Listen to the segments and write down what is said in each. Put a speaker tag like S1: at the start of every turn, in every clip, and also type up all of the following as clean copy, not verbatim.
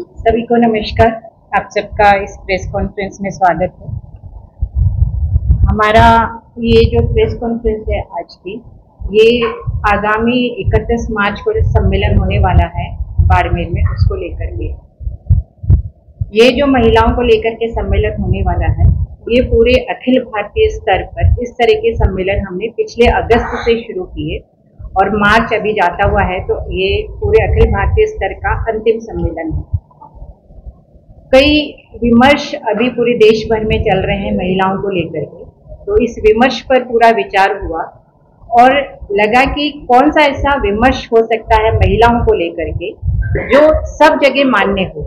S1: सभी को नमस्कार। आप सबका इस प्रेस कॉन्फ्रेंस में स्वागत है। हमारा ये जो प्रेस कॉन्फ्रेंस है आज की, ये आगामी 31 मार्च को जो सम्मेलन होने वाला है बाड़मेर में, उसको लेकर के, ये जो महिलाओं को लेकर के सम्मेलन होने वाला है, ये पूरे अखिल भारतीय स्तर पर इस तरह के सम्मेलन हमने पिछले अगस्त से शुरू किए और मार्च अभी जाता हुआ है, तो ये पूरे अखिल भारतीय स्तर का अंतिम सम्मेलन है। कई विमर्श अभी पूरे देश भर में चल रहे हैं महिलाओं को लेकर के, तो इस विमर्श पर पूरा विचार हुआ और लगा कि कौन सा ऐसा विमर्श हो सकता है महिलाओं को लेकर के जो सब जगह मान्य हो।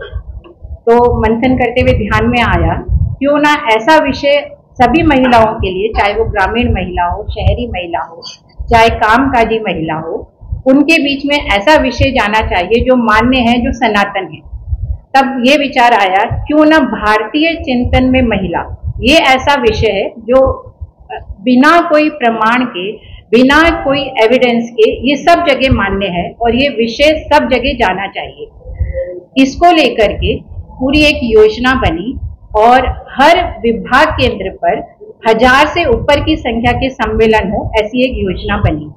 S1: तो मंथन करते हुए ध्यान में आया, क्यों ना ऐसा विषय सभी महिलाओं के लिए, चाहे वो ग्रामीण महिला हो, शहरी महिला हो, चाहे कामकाजी महिला हो, उनके बीच में ऐसा विषय जाना चाहिए जो मान्य है, जो सनातन है। तब ये विचार आया, क्यों ना भारतीय चिंतन में महिला, ये ऐसा विषय है जो बिना कोई प्रमाण के, बिना कोई एविडेंस के, ये सब जगह मान्य है और ये विषय सब जगह जाना चाहिए। इसको लेकर के पूरी एक योजना बनी और हर विभाग केंद्र पर 1000 से ऊपर की संख्या के सम्मेलन हो, ऐसी एक योजना बनी।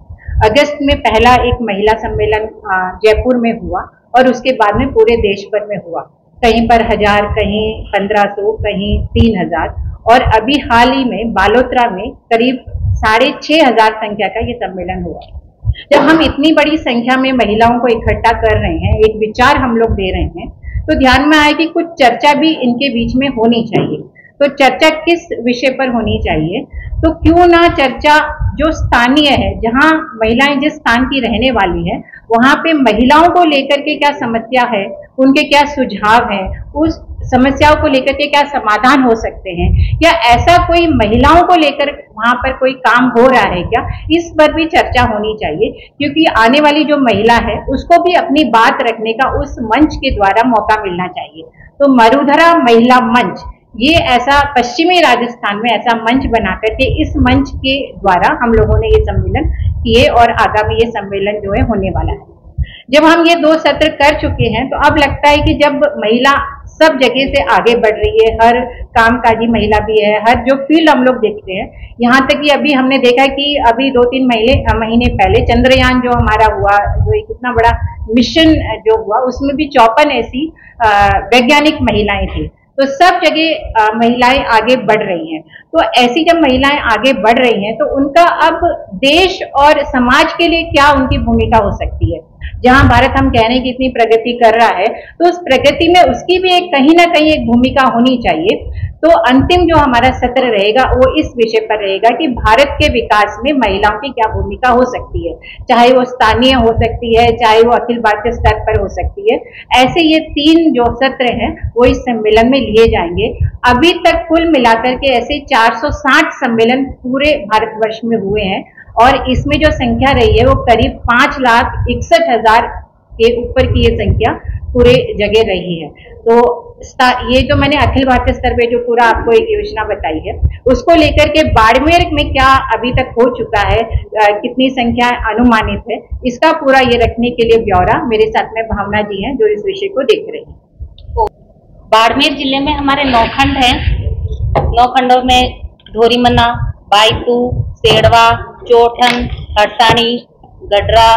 S1: अगस्त में पहला एक महिला सम्मेलन जयपुर में हुआ और उसके बाद में पूरे देश भर में हुआ, कहीं पर 1000, कहीं 1500, कहीं 3000 और अभी हाल ही में बालोतरा में करीब 6500 संख्या का ये सम्मेलन हुआ। जब हम इतनी बड़ी संख्या में महिलाओं को इकट्ठा कर रहे हैं, एक विचार हम लोग दे रहे हैं, तो ध्यान में आया कि कुछ चर्चा भी इनके बीच में होनी चाहिए। तो चर्चा किस विषय पर होनी चाहिए? तो क्यों ना चर्चा जो स्थानीय है, जहां महिलाएं जिस स्थान की रहने वाली है, वहां पे महिलाओं को लेकर के क्या समस्या है, उनके क्या सुझाव है, उस समस्याओं को लेकर के क्या समाधान हो सकते हैं, या ऐसा कोई महिलाओं को लेकर वहां पर कोई काम हो रहा है क्या, इस पर भी चर्चा होनी चाहिए। क्योंकि आने वाली जो महिला है उसको भी अपनी बात रखने का उस मंच के द्वारा मौका मिलना चाहिए। तो मरुधरा महिला मंच, ये ऐसा पश्चिमी राजस्थान में ऐसा मंच बना करके, इस मंच के द्वारा हम लोगों ने ये सम्मेलन किए और आगामी ये सम्मेलन जो है होने वाला है। जब हम ये 2 सत्र कर चुके हैं, तो अब लगता है कि जब महिला सब जगह से आगे बढ़ रही है, हर कामकाजी महिला भी है, हर जो फील्ड हम लोग देखते हैं, यहाँ तक कि अभी हमने देखा कि अभी 2-3 महीने पहले चंद्रयान जो हमारा हुआ, जो एक इतना बड़ा मिशन जो हुआ, उसमें भी 54 ऐसी वैज्ञानिक महिलाएं थी। तो सब जगह महिलाएं आगे बढ़ रही हैं। तो ऐसी जब महिलाएं आगे बढ़ रही हैं, तो उनका अब देश और समाज के लिए क्या उनकी भूमिका हो सकती है। जहां भारत हम कह रहे हैं कि इतनी प्रगति कर रहा है, तो उस प्रगति में उसकी भी एक कहीं ना कहीं एक भूमिका होनी चाहिए। तो अंतिम जो हमारा सत्र रहेगा वो इस विषय पर रहेगा कि भारत के विकास में महिलाओं की क्या भूमिका हो सकती है, चाहे वो स्थानीय हो सकती है, चाहे वो अखिल भारतीय स्तर पर हो सकती है। ऐसे ये 3 जो सत्र हैं वो इस सम्मेलन में लिए जाएंगे। अभी तक कुल मिलाकर के ऐसे 460 सम्मेलन पूरे भारतवर्ष में हुए हैं और इसमें जो संख्या रही है वो करीब 5,61,000 के ऊपर की ये संख्या पूरे जगह रही है। तो ये जो मैंने अखिल भारतीय स्तर पे जो पूरा आपको एक योजना बताई है, उसको लेकर के बाड़मेर में क्या अभी तक हो चुका है, कितनी संख्या अनुमानित है, इसका पूरा ये रखने के लिए ब्यौरा मेरे साथ में भावना जी हैं जो इस विषय को देख रही हैं।
S2: बाड़मेर जिले में हमारे 9 खंड हैं। 9 खंडों में धोरीमन्ना, बायतू, सेड़वा, चोठन, हरसाणी, गडरा,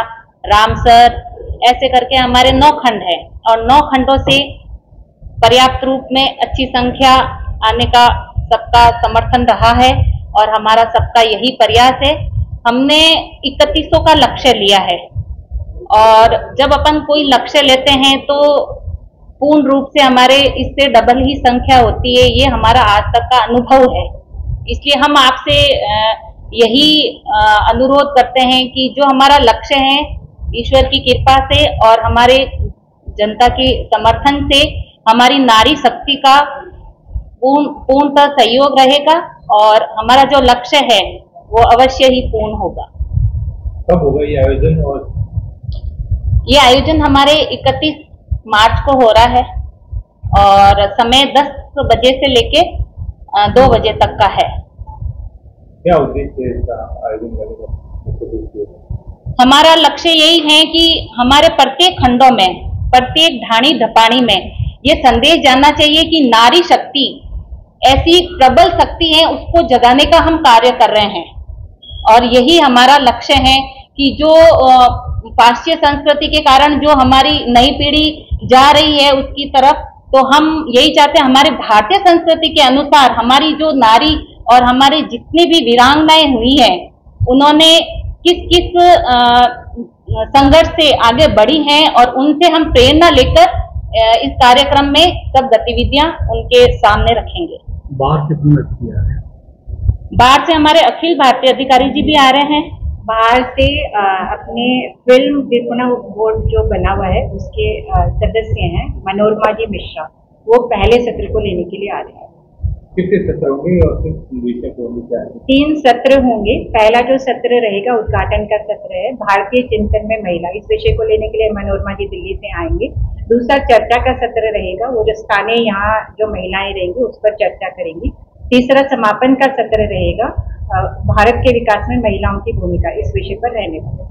S2: रामसर, ऐसे करके हमारे 9 खंड हैं और 9 खंडों से पर्याप्त रूप में अच्छी संख्या आने का सबका समर्थन रहा है और हमारा सबका यही प्रयास है। हमने 3100 का लक्ष्य लिया है और जब अपन कोई लक्ष्य लेते हैं तो पूर्ण रूप से हमारे इससे डबल ही संख्या होती है। ये हमारा आज तक का अनुभव है। इसलिए हम आपसे यही अनुरोध करते हैं कि जो हमारा लक्ष्य है, ईश्वर की कृपा से और हमारे जनता के समर्थन से हमारी नारी शक्ति का पूर्णतः सहयोग रहेगा और हमारा जो लक्ष्य है वो अवश्य ही पूर्ण होगा।
S3: कब होगा ये आयोजन? और
S2: ये आयोजन हमारे 31 मार्च को हो रहा है और समय 10 बजे से लेके 2 बजे तक का है।
S3: क्या उद्देश्य है इसका आयोजन करने का?
S2: हमारा लक्ष्य यही है कि हमारे प्रत्येक खंडों में, प्रत्येक ढाणी धपाणी में ये संदेश जानना चाहिए कि नारी शक्ति ऐसी प्रबल शक्ति है, उसको जगाने का हम कार्य कर रहे हैं। और यही हमारा लक्ष्य है कि जो पाश्चात्य संस्कृति के कारण जो हमारी नई पीढ़ी जा रही है उसकी तरफ, तो हम यही चाहते हैं हमारे भारतीय संस्कृति के अनुसार हमारी जो नारी और हमारे जितनी भी वीरांगनाएं हुई हैं, उन्होंने किस किस संघर्ष से आगे बढ़ी हैं और उनसे हम प्रेरणा लेकर इस कार्यक्रम में सब गतिविधियां उनके सामने रखेंगे।
S3: बाहर कितने व्यक्ति आ रहे हैं?
S2: बाहर से हमारे अखिल भारतीय अधिकारी जी भी आ रहे हैं।
S1: बाहर से अपने फिल्म विपणन बोर्ड जो बना हुआ है उसके सदस्य हैं मनोरमा जी मिश्रा, वो पहले सत्र को लेने के लिए आ रहे हैं।
S3: कितने सत्र होंगे और किस विषय को लेकर?
S1: 3 सत्र होंगे। पहला जो सत्र रहेगा उद्घाटन का सत्र है, भारतीय चिंतन में महिला, इस विषय को लेने के लिए मनोरमा जी दिल्ली से आएंगे। दूसरा चर्चा का सत्र रहेगा, वो जो स्थानीय यहाँ जो महिलाएं रहेंगी उस पर चर्चा करेंगी। तीसरा समापन का सत्र रहेगा, भारत के विकास में महिलाओं की भूमिका, इस विषय पर रहने वाले।